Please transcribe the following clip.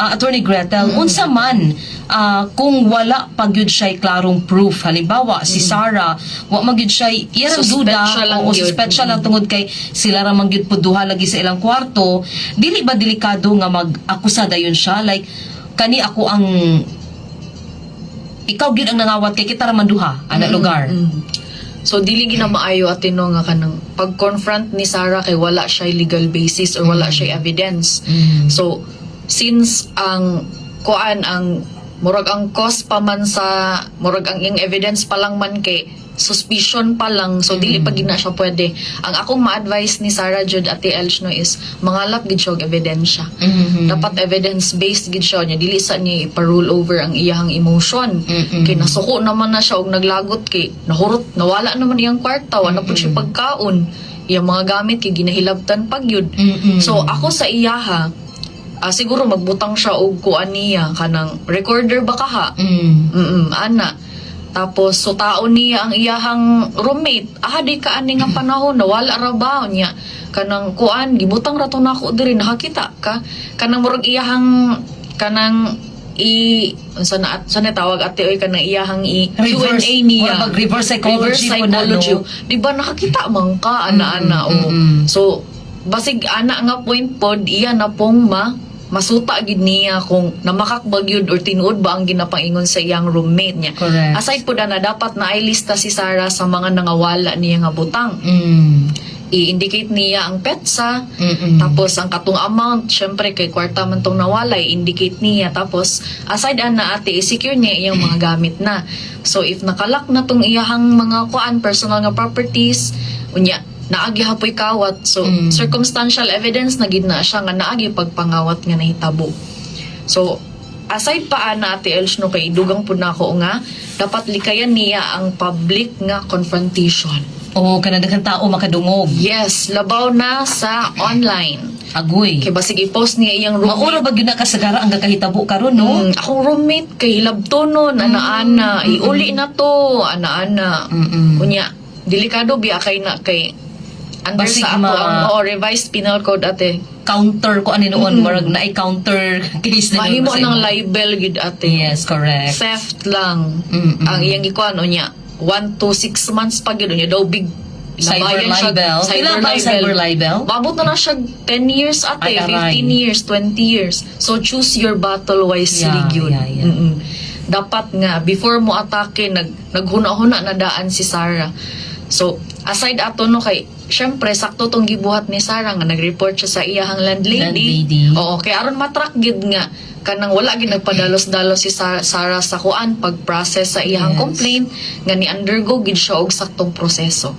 Attorney Gretel, unsa man kung wala pagyud siya klarong proof, halimbawa si Sarah wa magyud siya iyang duda o suspect siya lang tungod kay sila ra magyud pud duha lagi sa ilang kwarto, dili ba delikado nga mag-akusa dayon siya, like kani ako ang ikaw gyud ang nangawat kay kita ra man duha ana lugar. So dili gina maayo atino nga kanang pag-confront ni Sarah kay wala siya legal basis or wala siya evidence. So since ang kuan ang murag ang cause pa man sa murag ang ing evidence pa lang man kay suspicion pa lang, so dili pa gina siya pwede. Ang akong ma-advise ni Sarah Jud Ate Elsh no is mangalap gid siya og ebidensya. Dapat evidence based gid siya nya, dili sa niya ipa-rule over ang iyang emotion. Kay nasuko naman na siya og naglagot kay nahurot nawala naman iyang kwarta, wala pud siya pagkaon. Iyang mga gamit kay ginahilabtan pagyud. So ako sa iyaha siguro magbutang siya og kuan niya kanang recorder ba kaha. Ana. Tapos sutaon niya ang iyahang roommate. Di ka ani nga panahon nawala ra ba niya kanang kuan gibutang ra to nako diri nakakita ka kanang murag iyahang kanang sana tawag ate oy kanang iyahang Q&A niya reverse psychology, di ba nakakita man ka ana-ana so basig ana nga point pod iya na pong masuta gid niya kung namakakbag yun or tinuod ba ang ginapaingon sa iyang roommate niya. Correct. Aside po na dapat na lista si Sarah sa mga nangawala niya nga butang. I-indicate niya ang petsa, tapos ang katong amount, syempre kay kwarta man tong nawala, i-indicate niya. Tapos, aside na ate, i-secure niya iyang mga gamit na. So, if nakalak na tong iyahang mga kuan, personal nga properties, unya, naagi hapoy kawat. So, circumstantial evidence na gid na siya nga naagi pagpangawat nga nahitabo. So, aside pa na Ate Elsh no kay dugang pud nako nga dapat likayan niya ang public nga confrontation. Kanang daghang tao makadungog. Yes, labaw na sa online. Agoy. Kay basig i-post niya iyang roommate. Maura ba gyud na kasagara ang gakahitabo karon no? Akong roommate kay hilabtonon ana-ana, iuli na to, ana-ana. Kunya, delikado biya kay na kay under Basig sa ako ang revised penal code ate. Counter ko ani noon, marag na i-counter case na Mahimo ng libel gid ate. Yes, correct. Theft lang. Ang iyang ikuan niya 1 to 6 months pa gid niya daw big Cyber libel. Ilan ba ang cyber libel? Mabot na siya 10 years ate, 15 years, 20 years. So choose your battle wisely gyud. Dapat nga before mo atake naghuna-huna na daan si Sarah. So aside ato no kay syempre sakto tong gibuhat ni Sarah nga nag-report siya sa iyahang landlady. Oo, kay aron matrack gid nga kanang wala gid nagpadalos-dalos si Sarah sa kuan pag-process sa iyahang complaint nga ni undergo gid siya og saktong proseso.